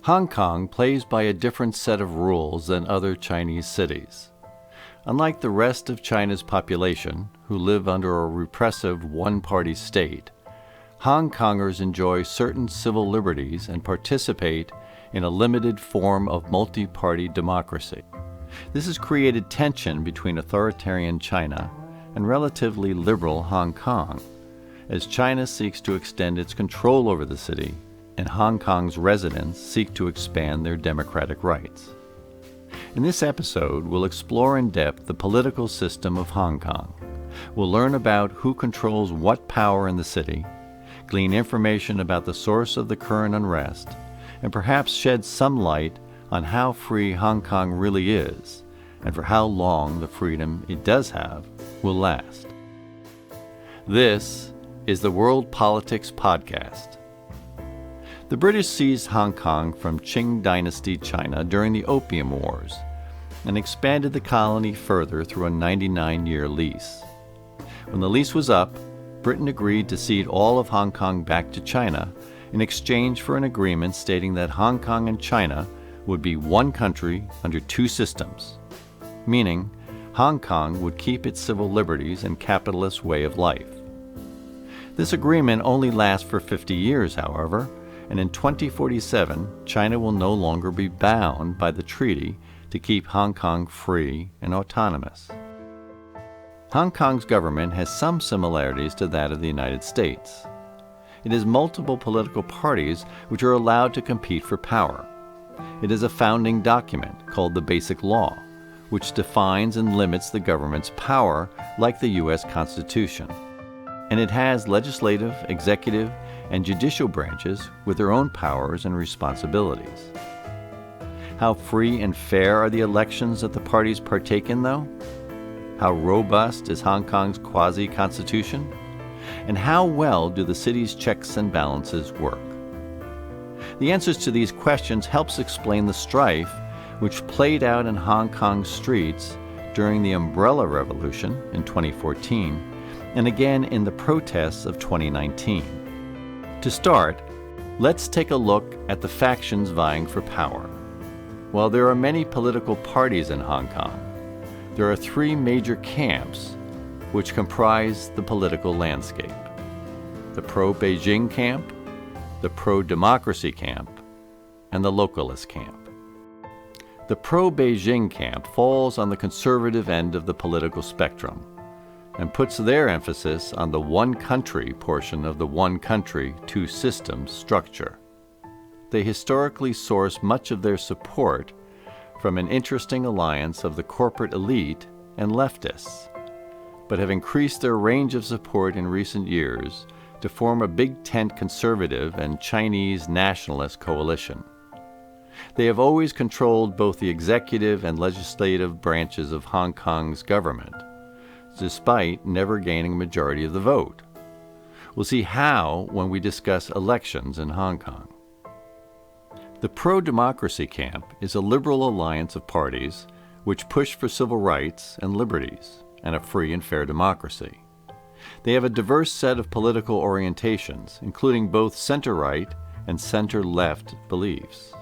Hong Kong plays by a different set of rules than other Chinese cities. Unlike the rest of China's population, who live under a repressive one-party state, Hong Kongers enjoy certain civil liberties and participate in a limited form of multi-party democracy. This has created tension between authoritarian China and relatively liberal Hong Kong, as China seeks to extend its control over the city and Hong Kong's residents seek to expand their democratic rights. In this episode, we'll explore in depth the political system of Hong Kong. We'll learn about who controls what power in the city, glean information about the source of the current unrest, and perhaps shed some light on how free Hong Kong really is and for how long the freedom it does have will last. This is the World Politics Podcast. The British seized Hong Kong from Qing Dynasty China during the Opium Wars and expanded the colony further through a 99-year lease. When the lease was up, Britain agreed to cede all of Hong Kong back to China in exchange for an agreement stating that Hong Kong and China would be one country under two systems, meaning Hong Kong would keep its civil liberties and capitalist way of life. This agreement only lasts for 50 years, however, and in 2047, China will no longer be bound by the treaty to keep Hong Kong free and autonomous. Hong Kong's government has some similarities to that of the United States. It has multiple political parties which are allowed to compete for power. It is a founding document called the Basic Law, which defines and limits the government's power like the U.S. Constitution. And it has legislative, executive, and judicial branches with their own powers and responsibilities. How free and fair are the elections that the parties partake in, though? How robust is Hong Kong's quasi-constitution? And how well do the city's checks and balances work? The answers to these questions helps explain the strife which played out in Hong Kong's streets during the Umbrella Revolution in 2014 and again in the protests of 2019. To start, let's take a look at the factions vying for power. While there are many political parties in Hong Kong, there are three major camps which comprise the political landscape: the pro-Beijing camp, the pro-democracy camp, and the localist camp. The pro-Beijing camp falls on the conservative end of the political spectrum and puts their emphasis on the one country portion of the one country, two systems structure. They historically source much of their support from an interesting alliance of the corporate elite and leftists, but have increased their range of support in recent years to form a big tent conservative and Chinese nationalist coalition. They have always controlled both the executive and legislative branches of Hong Kong's government, despite never gaining a majority of the vote. We'll see how when we discuss elections in Hong Kong. The pro-democracy camp is a liberal alliance of parties which push for civil rights and liberties and a free and fair democracy. They have a diverse set of political orientations, including both center-right and center-left beliefs.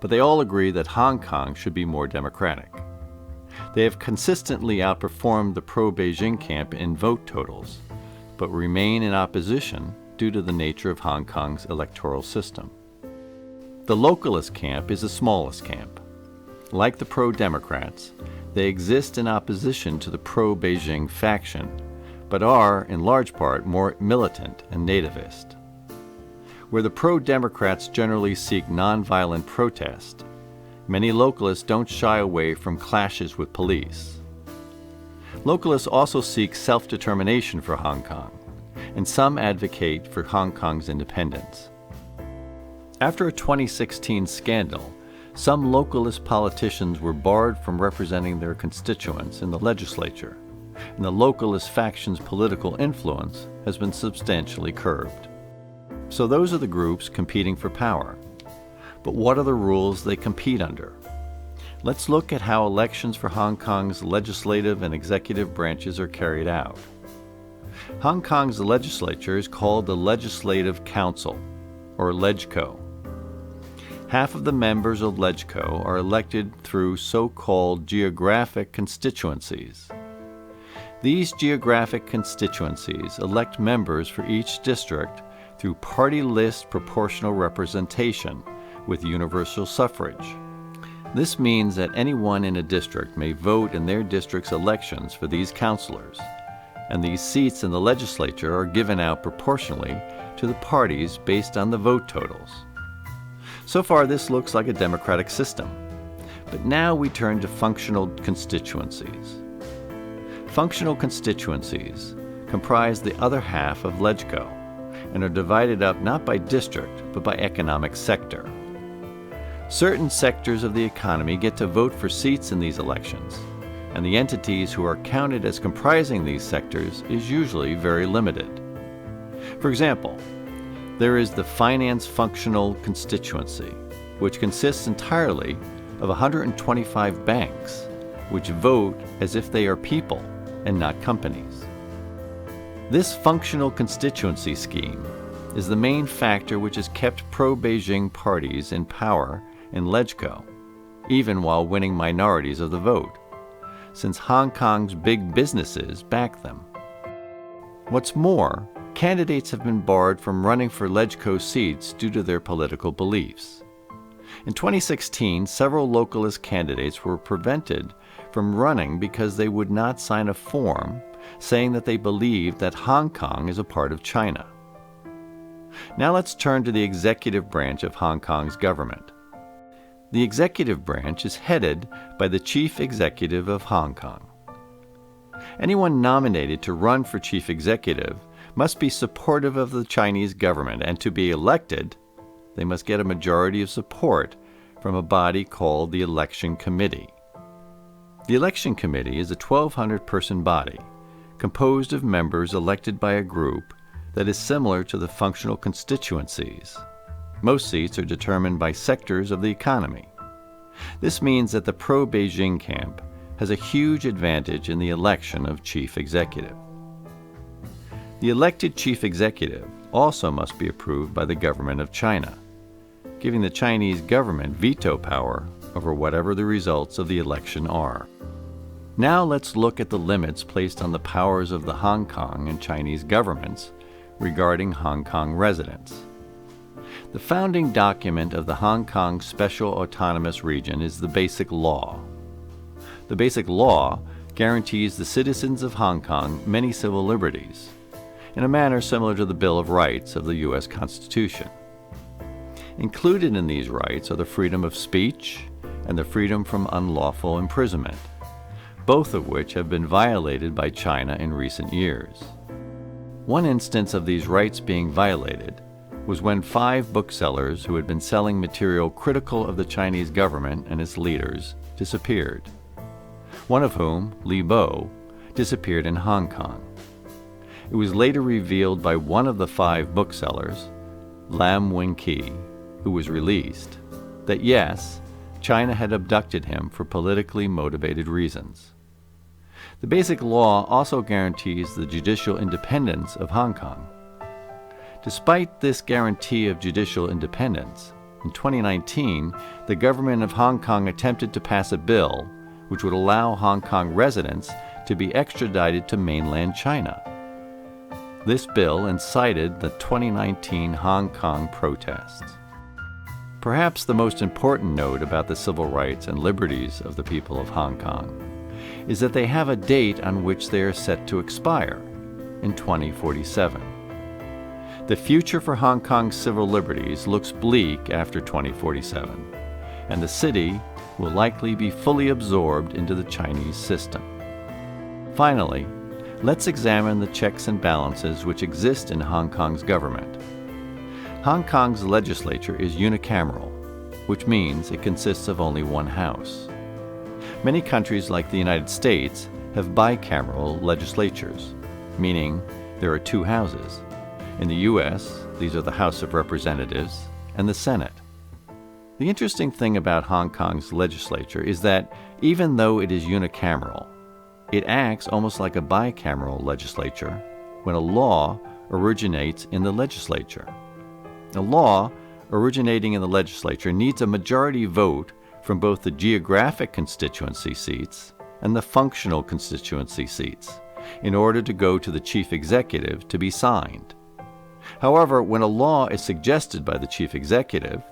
But they all agree that Hong Kong should be more democratic. They have consistently outperformed the pro-Beijing camp in vote totals, but remain in opposition due to the nature of Hong Kong's electoral system. The localist camp is the smallest camp. Like the pro-Democrats, they exist in opposition to the pro-Beijing faction, but are, in large part, more militant and nativist. Where the pro-Democrats generally seek nonviolent protest, many localists don't shy away from clashes with police. Localists also seek self-determination for Hong Kong, and some advocate for Hong Kong's independence. After a 2016 scandal, some localist politicians were barred from representing their constituents in the legislature, and the localist faction's political influence has been substantially curbed. So those are the groups competing for power. But what are the rules they compete under? Let's look at how elections for Hong Kong's legislative and executive branches are carried out. Hong Kong's legislature is called the Legislative Council, or LegCo. Half of the members of LegCo are elected through so-called geographic constituencies. These geographic constituencies elect members for each district through party list proportional representation with universal suffrage. This means that anyone in a district may vote in their district's elections for these councilors, and these seats in the legislature are given out proportionally to the parties based on the vote totals. So far, this looks like a democratic system. But now we turn to functional constituencies. Functional constituencies comprise the other half of LegCo and are divided up not by district, but by economic sector. Certain sectors of the economy get to vote for seats in these elections, and the entities who are counted as comprising these sectors is usually very limited. For example, there is the finance functional constituency, which consists entirely of 125 banks, which vote as if they are people and not companies. This functional constituency scheme is the main factor which has kept pro-Beijing parties in power in LegCo, even while winning minorities of the vote, since Hong Kong's big businesses back them. What's more, candidates have been barred from running for LegCo seats due to their political beliefs. In 2016, several localist candidates were prevented from running because they would not sign a form saying that they believed that Hong Kong is a part of China. Now let's turn to the executive branch of Hong Kong's government. The executive branch is headed by the Chief Executive of Hong Kong. Anyone nominated to run for Chief Executive must be supportive of the Chinese government, and to be elected, they must get a majority of support from a body called the Election Committee. The Election Committee is a 1,200-person body composed of members elected by a group that is similar to the functional constituencies. Most seats are determined by sectors of the economy. This means that the pro-Beijing camp has a huge advantage in the election of chief executive. The elected chief executive also must be approved by the government of China, giving the Chinese government veto power over whatever the results of the election are. Now let's look at the limits placed on the powers of the Hong Kong and Chinese governments regarding Hong Kong residents. The founding document of the Hong Kong Special Autonomous Region is the Basic Law. The Basic Law guarantees the citizens of Hong Kong many civil liberties, in a manner similar to the Bill of Rights of the U.S. Constitution. Included in these rights are the freedom of speech and the freedom from unlawful imprisonment, both of which have been violated by China in recent years. One instance of these rights being violated was when 5 booksellers who had been selling material critical of the Chinese government and its leaders disappeared, one of whom, Li Bo, disappeared in Hong Kong. It was later revealed by one of the 5 booksellers, Lam Wing-Ki, who was released, that yes, China had abducted him for politically motivated reasons. The Basic Law also guarantees the judicial independence of Hong Kong. Despite this guarantee of judicial independence, in 2019, the government of Hong Kong attempted to pass a bill which would allow Hong Kong residents to be extradited to mainland China. This bill incited the 2019 Hong Kong protests. Perhaps the most important note about the civil rights and liberties of the people of Hong Kong is that they have a date on which they are set to expire, in 2047. The future for Hong Kong's civil liberties looks bleak after 2047, and the city will likely be fully absorbed into the Chinese system. Finally, let's examine the checks and balances which exist in Hong Kong's government. Hong Kong's legislature is unicameral, which means it consists of only one house. Many countries like the United States have bicameral legislatures, meaning there are 2 houses. In the U.S., these are the House of Representatives and the Senate. The interesting thing about Hong Kong's legislature is that even though it is unicameral, it acts almost like a bicameral legislature when a law originates in the legislature. A law originating in the legislature needs a majority vote from both the geographic constituency seats and the functional constituency seats in order to go to the chief executive to be signed. However, when a law is suggested by the chief executive,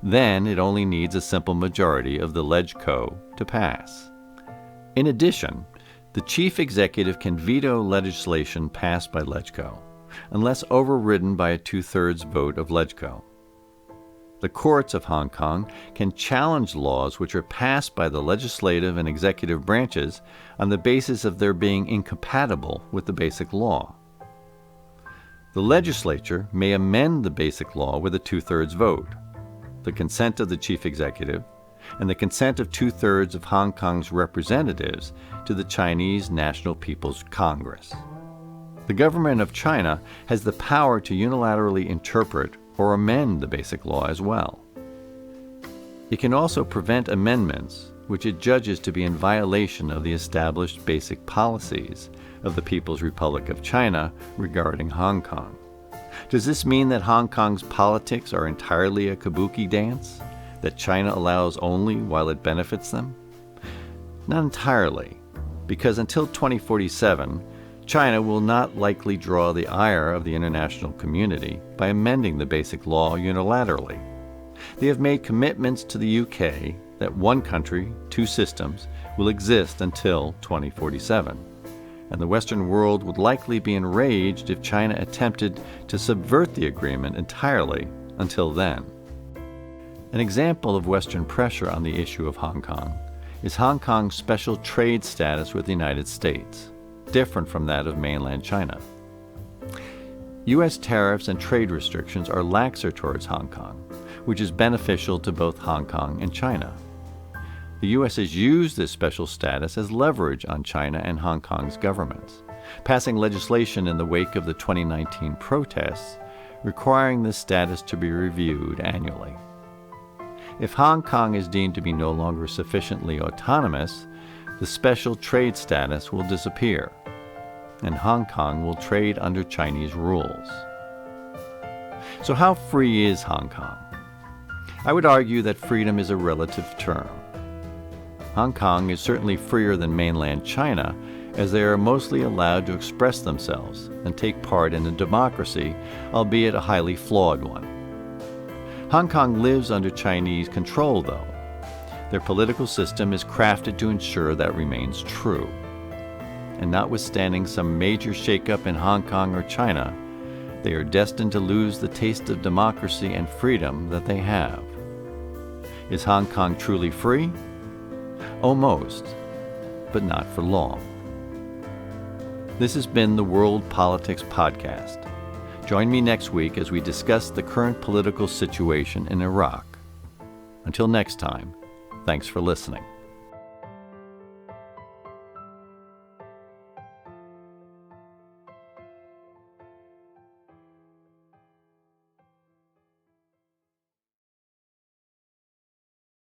then it only needs a simple majority of the LegCo to pass. In addition, the chief executive can veto legislation passed by LegCo, unless overridden by a 2/3 vote of LegCo. The courts of Hong Kong can challenge laws which are passed by the legislative and executive branches on the basis of their being incompatible with the Basic Law. The legislature may amend the Basic Law with a 2/3 vote, the consent of the chief executive, and the consent of 2/3 of Hong Kong's representatives to the Chinese National People's Congress. The government of China has the power to unilaterally interpret or amend the Basic Law as well. It can also prevent amendments which it judges to be in violation of the established basic policies of the People's Republic of China regarding Hong Kong. Does this mean that Hong Kong's politics are entirely a kabuki dance that China allows only while it benefits them? Not entirely, because until 2047, China will not likely draw the ire of the international community by amending the Basic Law unilaterally. They have made commitments to the UK that one country, two systems will exist until 2047, and the Western world would likely be enraged if China attempted to subvert the agreement entirely until then. An example of Western pressure on the issue of Hong Kong is Hong Kong's special trade status with the United States, different from that of mainland China. U.S. tariffs and trade restrictions are laxer towards Hong Kong, which is beneficial to both Hong Kong and China. The U.S. has used this special status as leverage on China and Hong Kong's governments, passing legislation in the wake of the 2019 protests requiring this status to be reviewed annually. If Hong Kong is deemed to be no longer sufficiently autonomous, the special trade status will disappear, and Hong Kong will trade under Chinese rules. So how free is Hong Kong? I would argue that freedom is a relative term. Hong Kong is certainly freer than mainland China, as they are mostly allowed to express themselves and take part in a democracy, albeit a highly flawed one. Hong Kong lives under Chinese control, though. Their political system is crafted to ensure that remains true. And notwithstanding some major shakeup in Hong Kong or China, they are destined to lose the taste of democracy and freedom that they have. Is Hong Kong truly free? Almost, but not for long. This has been the World Politics Podcast. Join me next week as we discuss the current political situation in Iraq. Until next time, thanks for listening.